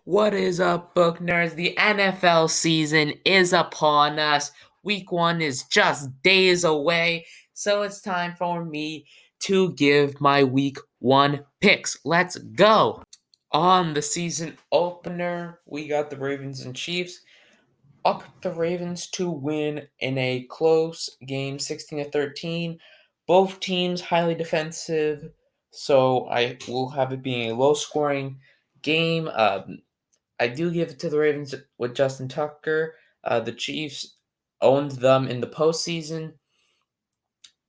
What is up, book nerds? The NFL season is upon us. Week 1 is just days away, so it's time for me to give my week 1 picks. Let's go! On the season opener, we got the Ravens and Chiefs. I'll pick the Ravens to win in a close game, 16-13. Both teams highly defensive, so I will have it being a low-scoring game. I do give it to the Ravens with Justin Tucker. The Chiefs owned them in the postseason,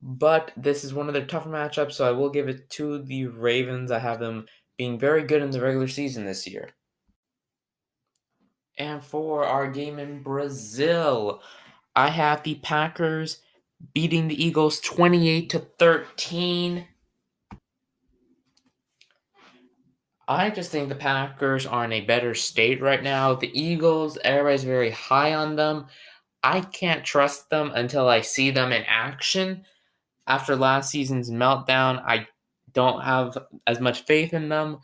but this is one of their tougher matchups, so I will give it to the Ravens. I have them being very good in the regular season this year. And for our game in Brazil, I have the Packers beating the Eagles 28-13. I just think the Packers are in a better state right now. The Eagles, everybody's very high on them. I can't trust them until I see them in action. After last season's meltdown, I don't have as much faith in them.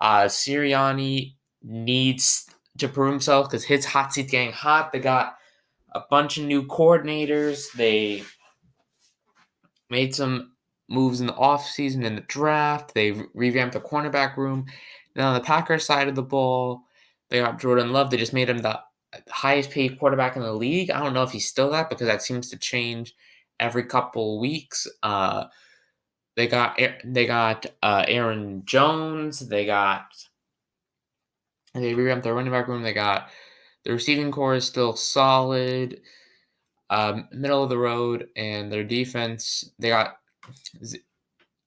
Sirianni needs to prove himself because his hot seat's getting hot. They got a bunch of new coordinators. They made some moves in the offseason in the draft. They revamped the cornerback room. Then on the Packers side of the ball, they got Jordan Love. They just made him the highest paid quarterback in the league. I don't know if he's still that because that seems to change every couple weeks. They got Aaron Jones. They revamped their running back room. They got the receiving core is still solid, middle of the road, and their defense. They got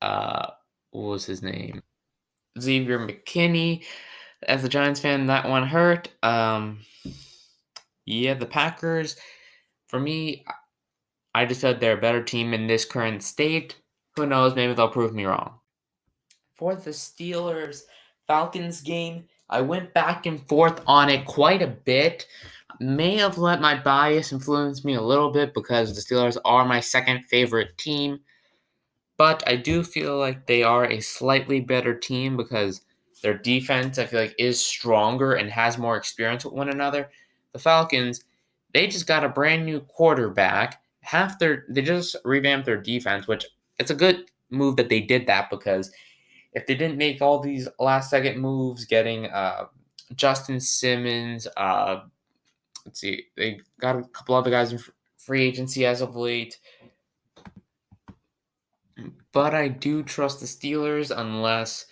what was his name? Xavier McKinney. As a Giants fan, that one hurt. Yeah, the Packers. For me, I just said they're a better team in this current state. Who knows? Maybe they'll prove me wrong. For the Steelers Falcons game, I went back and forth on it quite a bit. May have let my bias influence me a little bit because the Steelers are my second favorite team. But I do feel like they are a slightly better team because their defense, I feel like, is stronger and has more experience with one another. The Falcons, they just got a brand new quarterback. They just revamped their defense, which it's a good move that they did that because if they didn't make all these last second moves, getting Justin Simmons, let's see, they got a couple other guys in free agency as of late. But I do trust the Steelers unless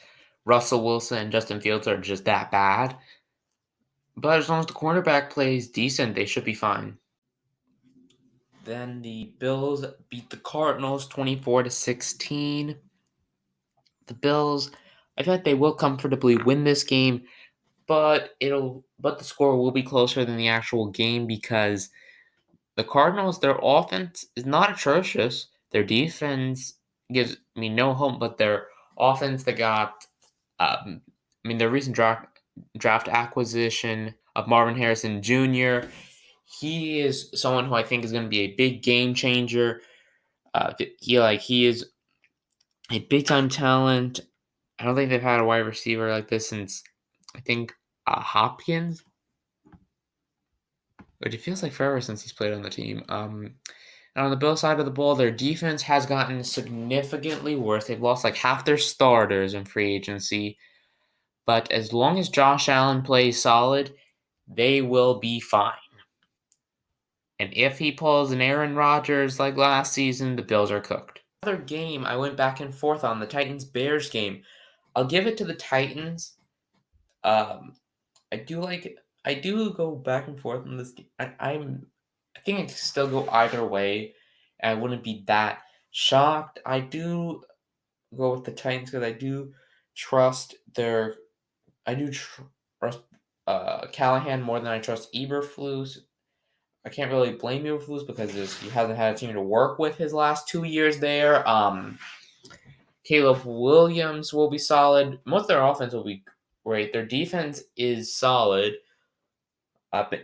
Russell Wilson and Justin Fields are just that bad. But as long as the cornerback plays decent, they should be fine. Then the Bills beat the Cardinals 24-16. The Bills, I feel like they will comfortably win this game, but the score will be closer than the actual game because the Cardinals, their offense is not atrocious. Their defense gives me no hope, but their offense, they got, their recent draft acquisition of Marvin Harrison Jr. He is someone who I think is going to be a big game changer. He is a big time talent. I don't think they've had a wide receiver like this since I think Hopkins, which it feels like forever since he's played on the team. And on the Bills side of the ball, their defense has gotten significantly worse. They've lost like half their starters in free agency. But as long as Josh Allen plays solid, they will be fine. And if he pulls an Aaron Rodgers like last season, the Bills are cooked. Another game I went back and forth on, the Titans-Bears game. I'll give it to the Titans. I do go back and forth on this game. I think it can still go either way. I wouldn't be that shocked. I do go with the Titans because I do trust trust Callahan more than I trust Eberflus. I can't really blame Eberflus because he hasn't had a team to work with his last 2 years there. Caleb Williams will be solid. Most of their offense will be great. Their defense is solid. But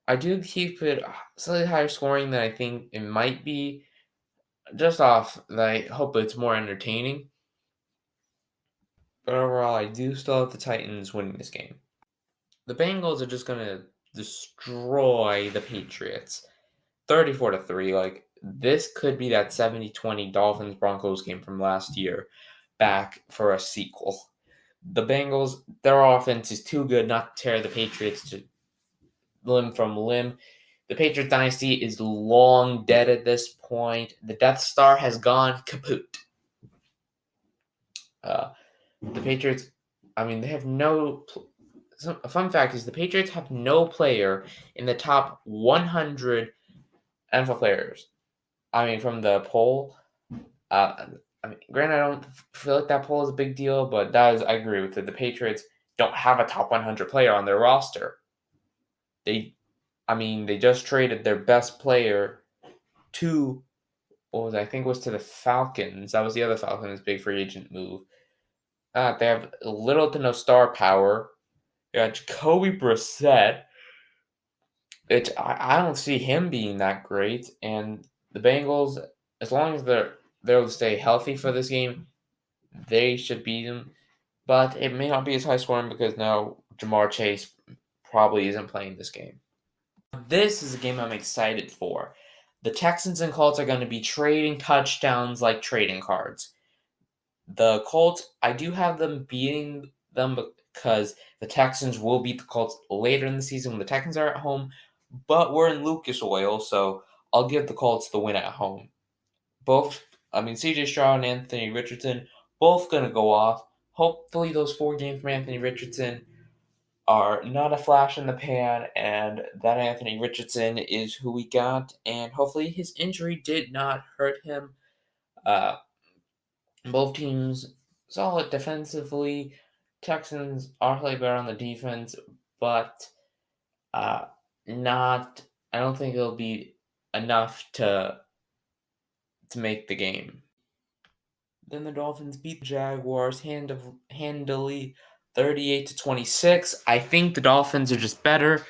I do keep it slightly higher scoring than I think it might be. Just off, I hope it's more entertaining. But overall, I do still have the Titans winning this game. The Bengals are just gonna destroy the Patriots. 34-3. Like, this could be that 70-20 Dolphins Broncos game from last year back for a sequel. The Bengals, their offense is too good not to tear the Patriots to limb from limb. The Patriots dynasty is long dead at this point. The Death Star has gone kaput. The Patriots, they have no. A fun fact is the Patriots have no player in the top 100 NFL players. From the poll. Granted, I don't feel like that poll is a big deal, but I agree with it. The Patriots don't have a top 100 player on their roster. They just traded their best player to, I think it was to the Falcons. That was the other Falcons' big free agent move. They have little to no star power. They got Jacoby Brissett. I don't see him being that great. And the Bengals, as long as they'll stay healthy for this game, they should beat them. But it may not be as high scoring because now Jamar Chase probably isn't playing this game. This is a game I'm excited for. The Texans and Colts are going to be trading touchdowns like trading cards. The Colts, I do have them beating them because the Texans will beat the Colts later in the season when the Texans are at home, but we're in Lucas Oil, so I'll give the Colts the win at home. CJ Stroud and Anthony Richardson, both going to go off. Hopefully those 4 games from Anthony Richardson are not a flash in the pan, and that Anthony Richardson is who we got, and hopefully his injury did not hurt him. Both teams solid defensively. Texans are playing better on the defense, but not. I don't think it'll be enough to make the game. Then the Dolphins beat the Jaguars handily, 38-26. I think the Dolphins are just better.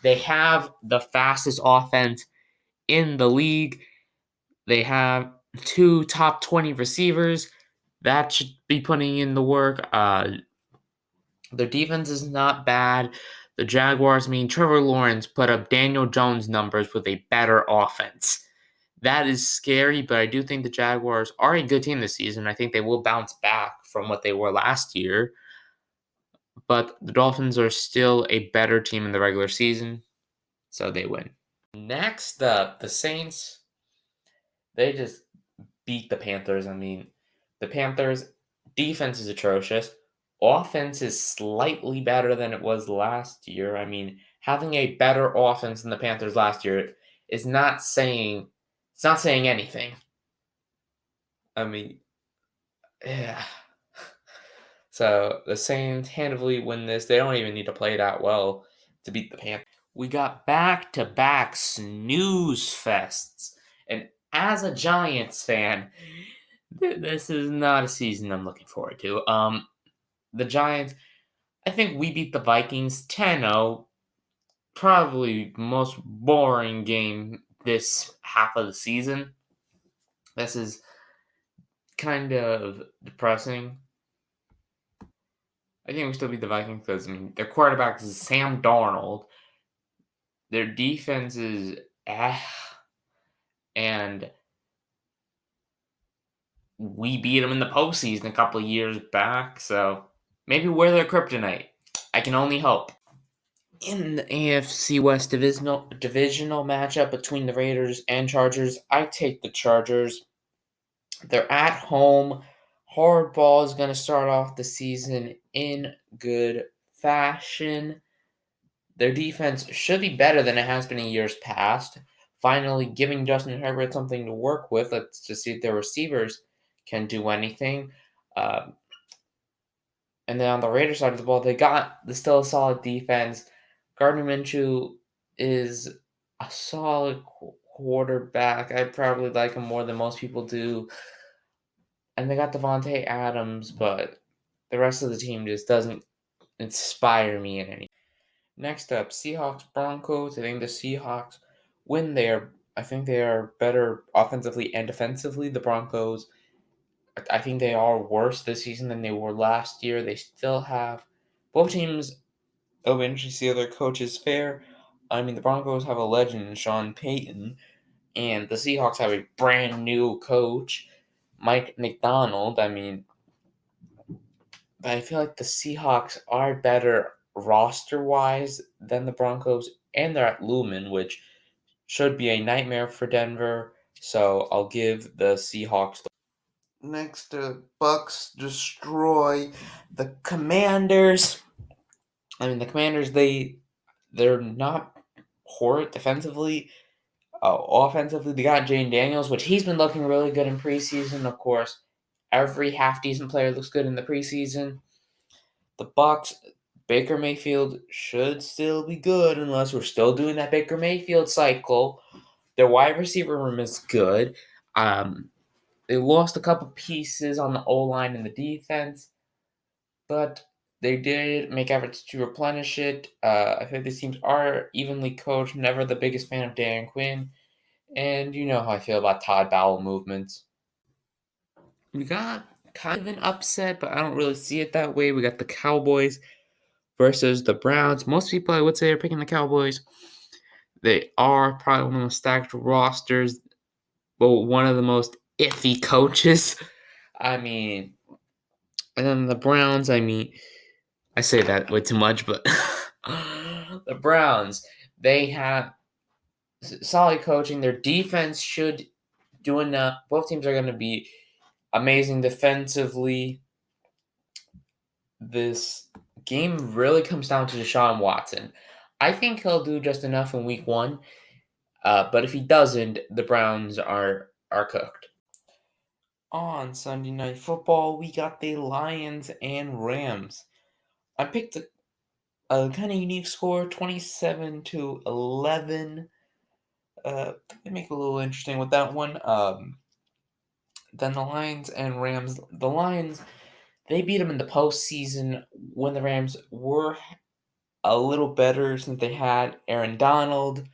They have the fastest offense in the league. They have 2 top 20 receivers. That should be putting in the work. Their defense is not bad. The Jaguars, Trevor Lawrence put up Daniel Jones numbers with a better offense. That is scary, but I do think the Jaguars are a good team this season. I think they will bounce back from what they were last year. But the Dolphins are still a better team in the regular season, so they win. Next up, the Saints. They just beat the Panthers. The Panthers' defense is atrocious. Offense is slightly better than it was last year. Having a better offense than the Panthers last year is not saying anything. Yeah. So the Saints handily win this. They don't even need to play that well to beat the Panthers. We got back-to-back snooze fests. And as a Giants fan, this is not a season I'm looking forward to. The Giants, I think we beat the Vikings 10-0. Probably most boring game this half of the season. This is kind of depressing. I think we still beat the Vikings because their quarterback is Sam Darnold. Their defense is and we beat them in the postseason a couple of years back, so maybe we're their kryptonite. I can only hope. In the AFC West divisional matchup between the Raiders and Chargers, I take the Chargers. They're at home. Harbaugh is going to start off the season in good fashion. Their defense should be better than it has been in years past. Finally giving Justin Herbert something to work with. Let's just see if their receivers can do anything. And then on the Raiders side of the ball, they got still a solid defense. Gardner Minshew is a solid quarterback. I probably like him more than most people do. And they got Devontae Adams, but the rest of the team just doesn't inspire me in any. Next up, Seahawks Broncos. I think the Seahawks win there. I think they are better offensively and defensively. The Broncos, I think they are worse this season than they were last year. They still have both teams It'll be interesting to see how their coaches fare. I mean, the Broncos have a legend in Sean Payton, and the Seahawks have a brand new coach, Mike McDonald. I mean, but I feel like the Seahawks are better roster wise than the Broncos, and they're at Lumen, which should be a nightmare for Denver. So I'll give the Seahawks. Next, Bucks destroy the Commanders. I mean, the Commanders they're not horrid defensively. Offensively, they got Jane Daniels, which he's been looking really good in preseason. Of course, every half decent player looks good in the preseason. The Bucks, Baker Mayfield should still be good unless we're still doing that Baker Mayfield cycle. Their wide receiver room is good. They lost a couple pieces on the O line and the defense, but they did make efforts to replenish it. I think these teams are evenly coached. Never the biggest fan of Dan Quinn, and you know how I feel about Todd Bowell movements. We got kind of an upset, but I don't really see it that way. We got the Cowboys versus the Browns. Most people, I would say, are picking the Cowboys. They are probably one of the most stacked rosters, but one of the most iffy coaches. I mean, and then the Browns, I mean, I say that way too much, but the Browns, they have solid coaching. Their defense should do enough. Both teams are going to be amazing defensively. This game really comes down to Deshaun Watson. I think he'll do just enough in week one, but if he doesn't, the Browns are cooked. On Sunday Night Football, we got the Lions and Rams. I picked a kind of unique score, 27-11. They make it a little interesting with that one. Then the Lions and Rams. The Lions, they beat them in the postseason when the Rams were a little better since they had Aaron Donald.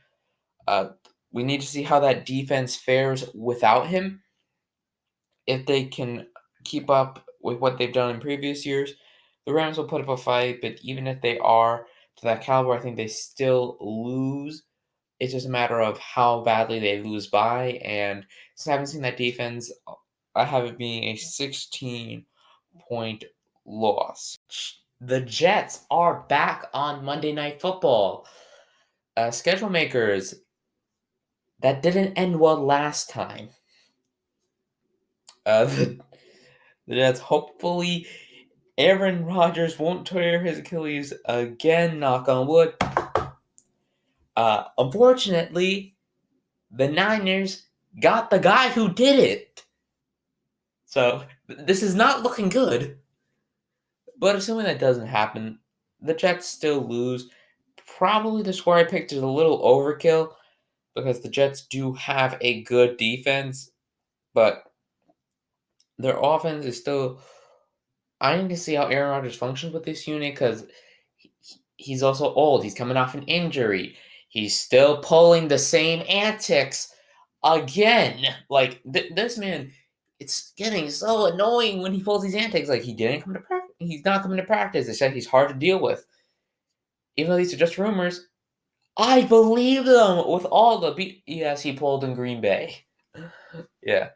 We need to see how that defense fares without him. If they can keep up with what they've done in previous years, the Rams will put up a fight. But even if they are to that caliber, I think they still lose. It's just a matter of how badly they lose by. And since I haven't seen that defense, I have it being a 16-point loss. The Jets are back on Monday Night Football. Schedule makers, that didn't end well last time. The Jets, hopefully, Aaron Rodgers won't tear his Achilles again, knock on wood. Unfortunately, the Niners got the guy who did it. So, this is not looking good. But assuming that doesn't happen, the Jets still lose. Probably the score I picked is a little overkill because the Jets do have a good defense, but their offense is still. I need to see how Aaron Rodgers functions with this unit because he's also old. He's coming off an injury. He's still pulling the same antics again. Like this man, it's getting so annoying when he pulls these antics. Like he didn't come to practice. He's not coming to practice. They said he's hard to deal with. Even though these are just rumors, I believe them with all the BS he pulled in Green Bay. Yeah.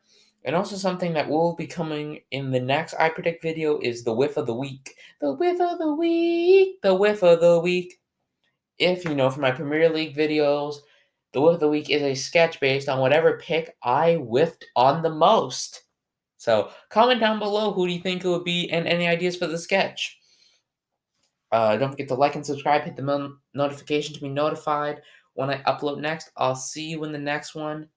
And also something that will be coming in the next I Predict video is the whiff of the week. The whiff of the week. The whiff of the week. If you know from my Premier League videos, the whiff of the week is a sketch based on whatever pick I whiffed on the most. So comment down below who do you think it would be and any ideas for the sketch. Don't forget to like and subscribe. Hit the notification to be notified when I upload next. I'll see you in the next one.